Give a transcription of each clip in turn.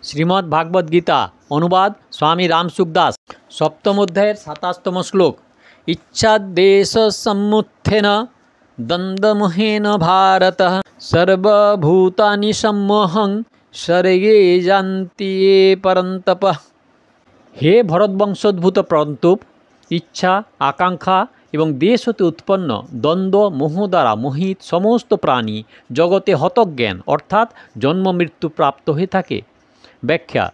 শ্রীমদ্ ভাগবত গীতা অনুবাদ স্বামী রামসুখদাস সপ্তম অধ্যায়ের ২৭তম শ্লোক। ইচ্ছাদ্বেষ সম্মুত্থেন দ্বন্দ্বমোহেন ভারত সর্বভূতানি সম্মোহং স্বর্গে যান্তি ये পরন্তপ। হে ভরতবংশোদ্ভূত পরন্তুপ, ইচ্ছা, আকাঙ্ক্ষা এবং দেশ হতে উৎপন্ন দ্বন্দ্ব মোহ দ্বারা মোহিত সমস্ত প্রাণী জগতে হতজ্ঞান অর্থাৎ জন্ম মৃত্যু প্রাপ্ত হয়ে থাকে। ব্যাখ্যা: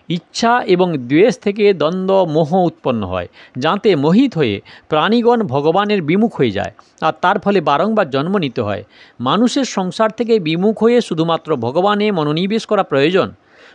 ইচ্ছা এবং দ্বেষ থেকে দ্বন্দ্ব মোহ উৎপন্ন হয়, যাতে মোহিত হয়ে প্রাণীগণ ভগবানের বিমুখ হয়ে যায় আর তার ফলে বারংবার জন্ম নিতে হয়। মানুষের সংসার থেকে বিমুখ হয়ে শুধুমাত্র ভগবানে মনোনিবেশ করা প্রয়োজন।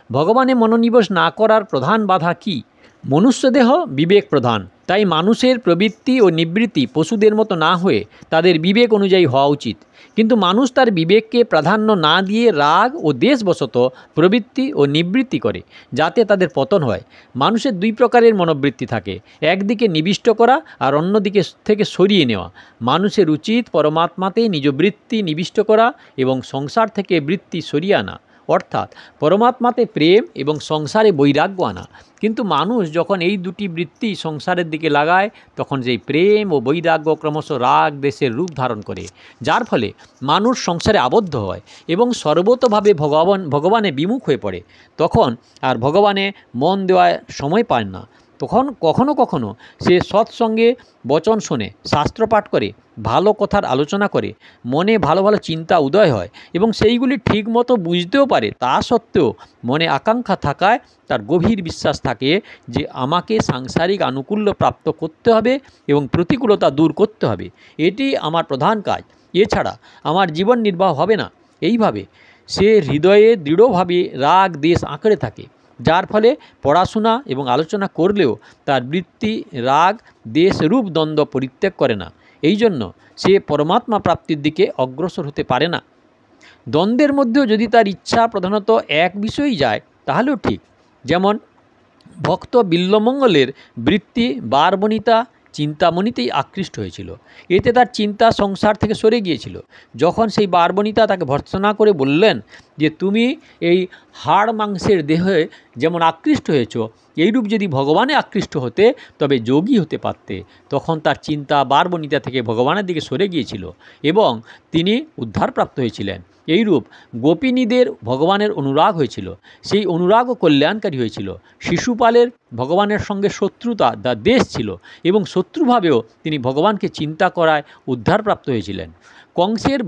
ভগবানে মনোনিবেশ না করার প্রধান বাধা কী? মনুষ্যদেহ বিবেক প্রধান, তাই মানুষের প্রবৃত্তি ও নিবৃত্তি পশুদের মতো না হয়ে তাদের বিবেক অনুযায়ী হওয়া উচিত। কিন্তু মানুষ তার বিবেককে প্রাধান্য না দিয়ে রাগ ও দ্বেষবশত প্রবৃত্তি ও নিবৃত্তি করে, যাতে তাদের পতন হয়। মানুষের দুই প্রকারের মনোবৃত্তি থাকে, একদিকে নিবিষ্ট করা আর অন্যদিকে থেকে সরিয়ে নেওয়া। মানুষের উচিত পরমাত্মাতে নিজ বৃত্তি নিবিষ্ট করা এবং সংসার থেকে বৃত্তি সরিয়ে আনা, অর্থাৎ পরমাত্মাতে প্রেম এবং সংসারে বৈরাগ্য আনা। কিন্তু মানুষ যখন এই দুটি বৃত্তি সংসারের দিকে লাগায়, তখন সেই প্রেম ও বৈরাগ্য ক্রমশ রাগ দেশের রূপ ধারণ করে, যার ফলে মানুষ সংসারে আবদ্ধ হয় এবং সর্বতোভাবে ভগবানে বিমুখ হয়ে পড়ে। তখন আর ভগবানে মন দেওয়ার সময় পায় না। তখন কখনো কখনো সে সৎসঙ্গে বচন শোনে, শাস্ত্র পাঠ করে, ভালো কথার আলোচনা করে, মনে ভালো ভালো চিন্তা উদয় হয় এবং সেইগুলি ঠিকমতো বুঝতেও পারে। তা সত্ত্বেও মনে আকাঙ্ক্ষা থাকায় তার গভীর বিশ্বাস থাকে যে আমাকে সাংসারিক আনুকূল্য প্রাপ্ত করতে হবে এবং প্রতিকূলতা দূর করতে হবে, এটি আমার প্রধান কাজ, এছাড়া আমার জীবন নির্বাহ হবে না। এইভাবে সে হৃদয়ে দৃঢ়ভাবে রাগ দেশ আঁকড়ে থাকে, যার ফলে পড়াশোনা এবং আলোচনা করলেও তার বৃত্তি রাগ দেশ রূপ দ্বন্দ্ব পরিত্যাগ করে না। এই জন্য সে পরমাত্মা প্রাপ্তির দিকে অগ্রসর হতে পারে না। দ্বন্দ্বের মধ্যেও যদি তার ইচ্ছা প্রধানত এক বিষয়েই যায় তাহলেও ঠিক। যেমন ভক্ত বিল্বমঙ্গলের বৃত্তি বারবনিতা চিন্তামণিতেই আকৃষ্ট হয়েছিল। এতে তার চিন্তা সংসার থেকে সরে গিয়েছিল। যখন সেই বারবনিতা তাকে ভর্ৎসনা করে বললেন যে তুমি এই হাড় মাংসের দেহে যেমন আকৃষ্ট হয়েছ, এইরূপ যদি ভগবানে আকৃষ্ট হতে তবে যোগী হতে পারতে, তখন তার চিন্তা বারবনিতা থেকে ভগবানের দিকে সরে গিয়েছিল এবং তিনি উদ্ধারপ্রাপ্ত হয়েছিলেন। এইরূপ গোপিনীদের ভগবানের অনুরাগ হয়েছিল, সেই অনুরাগও কল্যাণকারী হয়েছিল। শিশুপালের ভগবানের সঙ্গে শত্রুতা বা দ্বেষ ছিল এবং শত্রুভাবেও তিনি ভগবানকে চিন্তা করায় উদ্ধারপ্রাপ্ত হয়েছিলেন। কংসের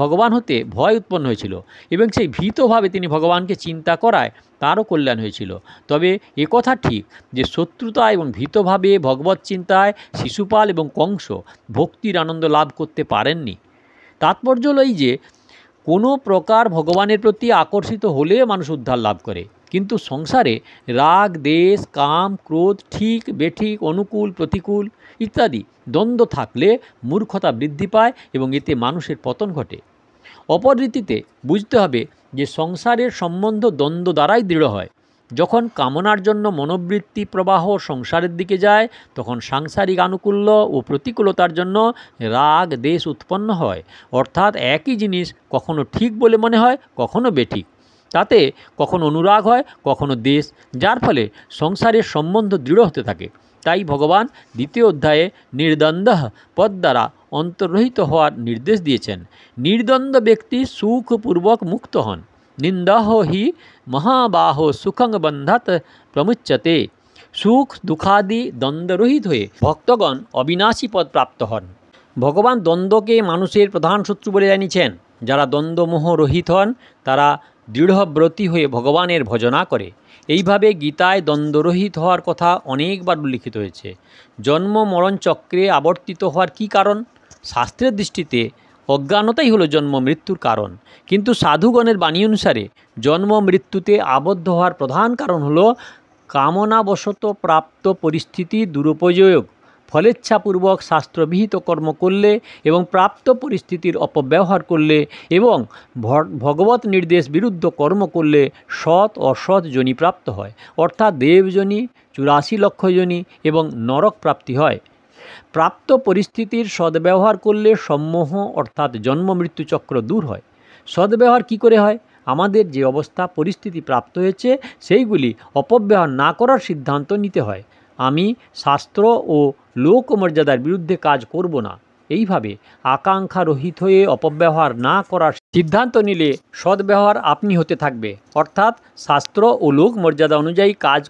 ভগবান হতে ভয় উৎপন্ন হয়েছিল এবং সেই ভীতভাবে তিনি ভগবানকে চিন্তা করায় তারও কল্যাণ হয়েছিল। তবে একথা ঠিক যে শত্রুতা এবং ভীতভাবে ভগবৎ চিন্তায় শিশুপাল এবং কংস ভক্তির আনন্দ লাভ করতে পারেননি। তাৎপর্য হল এই যে কোনো প্রকার ভগবানের প্রতি আকর্ষিত হলে মানুষ উদ্ধার লাভ করে, কিন্তু সংসারে রাগ দেশ কাম ক্রোধ ঠিক বেঠিক অনুকূল প্রতিকূল ইত্যাদি দ্বন্দ্ব থাকলে মূর্খতা বৃদ্ধি পায় এবং এতে মানুষের পতন ঘটে। অপর রীতিতে বুঝতে হবে যে সংসারের সম্বন্ধ দ্বন্দ্ব দ্বারাই দৃঢ় হয়। যখন কামনার জন্য মনোবৃত্তি প্রবাহ সংসারের দিকে যায়, তখন সাংসারিক আনুকূল্য ও প্রতিকূলতার জন্য রাগ দেশ উৎপন্ন হয়, অর্থাৎ একই জিনিস কখনো ঠিক বলে মনে হয়, কখনো বেঠিক। তাতে কখনো অনুরাগ হয়, কখনো দেশ, যার ফলে সংসারের সম্বন্ধ দৃঢ় হতে থাকে। তাই ভগবান দ্বিতীয় অধ্যায়ে নির্দ্বন্দ্ব পদ দ্বারা অন্তর্হিত হওয়ার নির্দেশ দিয়েছেন। নির্দ্বন্দ্ব ব্যক্তি সুখপূর্বক মুক্ত হন। নিন্দাহ হি মহাবাহ সুখং বন্ধাত প্রমুচ্যতে। সুখ দুঃখাদি দ্বন্দ্বরহিত হয়ে ভক্তগণ অবিনাশী পদ প্রাপ্ত হন। ভগবান দ্বন্দ্বকে মানুষের প্রধান শত্রু বলে জানিয়েছেন। যারা দ্বন্দ্বমোহ রহিত হন তারা দৃঢ়ব্রতী হয়ে ভগবানের ভজনা করে। এইভাবে গীতায় দ্বন্দ্বরহিত হওয়ার কথা অনেকবার উল্লিখিত হয়েছে। জন্ম মরণ চক্রে আবর্তিত হওয়ার কী কারণ? শাস্ত্রের দৃষ্টিতে অজ্ঞানতাই হলো জন্ম মৃত্যুর কারণ, কিন্তু সাধুগণের বাণী অনুসারে জন্ম মৃত্যুতে আবদ্ধ হওয়ার প্রধান কারণ হলো কামনাবশত প্রাপ্ত পরিস্থিতি দুরুপযোগ, ফলেচ্ছাপূর্বক শাস্ত্রবিহিত কর্ম করলে এবং প্রাপ্ত পরিস্থিতির অপব্যবহার করলে এবং ভগবত নির্দেশ বিরুদ্ধ কর্ম করলে সৎ অসৎ যোনি প্রাপ্ত হয়, অর্থাৎ দেবযোনি 84 লক্ষ যোনি এবং নরক প্রাপ্তি হয়। প্রাপ্ত পরিস্থিতির সদ্ব্যবহার করলে সম্মোহ অর্থাৎ জন্ম মৃত্যু চক্র দূর হয়। সদ্ব্যবহার কী করে হয়? আমাদের যে অবস্থা পরিস্থিতি প্রাপ্ত হয়েছে সেইগুলি অপব্যবহার না করার সিদ্ধান্ত নিতে হয়। আমি শাস্ত্র ও লোকমর্যাদার বিরুদ্ধে কাজ করব না। এইভাবে আকাঙ্ক্ষা রহিত হয়ে অপব্যবহার না করার সিদ্ধান্ত নিলে সদ্ব্যবহার আপনি হতে থাকবে, অর্থাৎ শাস্ত্র ও লোক মর্যাদা অনুযায়ী কাজ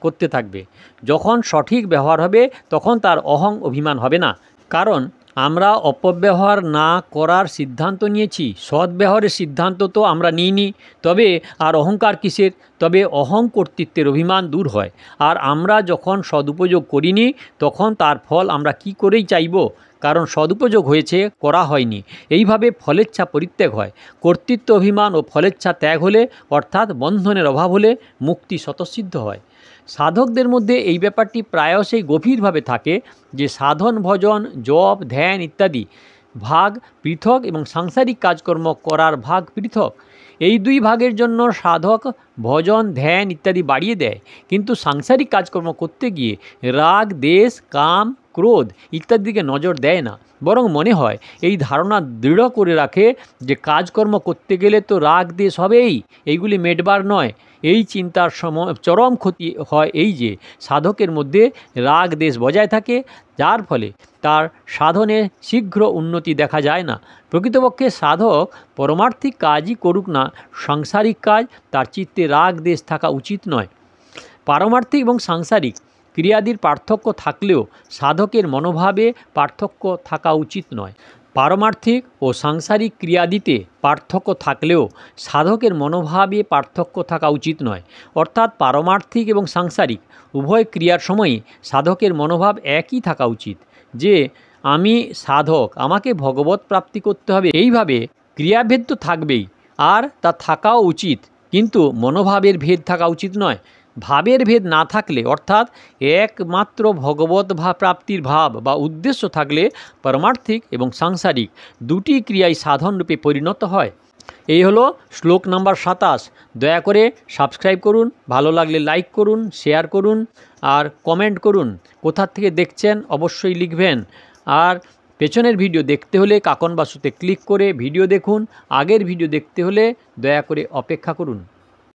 করতে থাকবে। যখন সঠিক ব্যবহার হবে তখন তার অহং অভিমান হবে না, কারণ আমরা অপব্যবহার না করার সিদ্ধান্ত নিয়েছি। সদ্ব্যবহারের সিদ্ধান্ত তো আমরা নিইনি, তবে আর অহংকার কিসের? তবে অহং কর্তৃত্বের অভিমান দূর হয়। আর আমরা যখন সদুপযোগ করিনি তখন তার ফল আমরা কি করেই চাইব, কারণ সদুপযোগ হয়েছে, করা হয়নি। এইভাবে ফলেচ্ছা পরিত্যাগ হয়। কর্তৃত্ব অভিমান ও ফলেচ্ছা ত্যাগ হলে, অর্থাৎ বন্ধনের অভাব হলে মুক্তি স্বতঃসিদ্ধ হয়। সাধকদের মধ্যে এই ব্যাপারটি প্রায়শই গভীরভাবে থাকে যে সাধন, ভজন, জপ, ধ্যান ইত্যাদি ভাগ পৃথক এবং সাংসারিক কাজকর্ম করার ভাগ পৃথক। এই দুই ভাগের জন্য সাধক ভজন, ধ্যান ইত্যাদি বাড়িয়ে দেয়, কিন্তু সাংসারিক কাজকর্ম করতে গিয়ে রাগ, দেশ, কাম, ক্রোধ ইত্যাদির দিকে নজর দেয় না। বরং মনে হয় এই ধারণা দৃঢ় করে রাখে যে কাজকর্ম করতে গেলে তো রাগ, দেশ হবেই, এইগুলি মেটবার নয়। এই চিন্তার চরম ক্ষতি হয় এই যে সাধকের মধ্যে রাগ, দেশ বজায় থাকে, যার ফলে তার সাধনে শীঘ্র উন্নতি দেখা যায় না। প্রকৃতপক্ষে সাধক পরমার্থিক কাজই করুক না সাংসারিক কাজ, তার চিত্তে রাগ, দেশ থাকা উচিত নয়। পারমার্থিক এবং সাংসারিক ক্রিয়াদির পার্থক্য থাকলেও সাধকের মনোভাবে পার্থক্য থাকা উচিত নয়। পারমার্থিক ও সাংসারিক ক্রিয়াদিতে পার্থক্য থাকলেও সাধকের মনোভাবে পার্থক্য থাকা উচিত নয়। অর্থাৎ পারমার্থিক এবং সাংসারিক উভয় ক্রিয়ার সময়ই সাধকের মনোভাব একই থাকা উচিত যে আমি সাধক, আমাকে ভগবত প্রাপ্তি করতে হবে। এইভাবে ক্রিয়াভেদ তো থাকবেই, আর তা থাকাও উচিত, কিন্তু মনোভাবের ভেদ থাকা উচিত নয়। ভাবের ভেদ না থাকলে, অর্থাৎ একমাত্র ভগবত প্রাপ্তির ভাব বা উদ্দেশ্য থাকলে পারমার্থিক এবং সাংসারিক দুটি ক্রিয়াই সাধনরূপে পরিণত হয়। এই হলো শ্লোক নাম্বার 27। দয়া করে সাবস্ক্রাইব করুন, ভালো লাগলে লাইক করুন, শেয়ার করুন আর কমেন্ট করুন। কোথা থেকে দেখছেন অবশ্যই লিখবেন। আর পেছনের ভিডিও দেখতে হলে কাকন বাসুতে ক্লিক করে ভিডিও দেখুন। আগের ভিডিও দেখতে হলে দয়া করে অপেক্ষা করুন।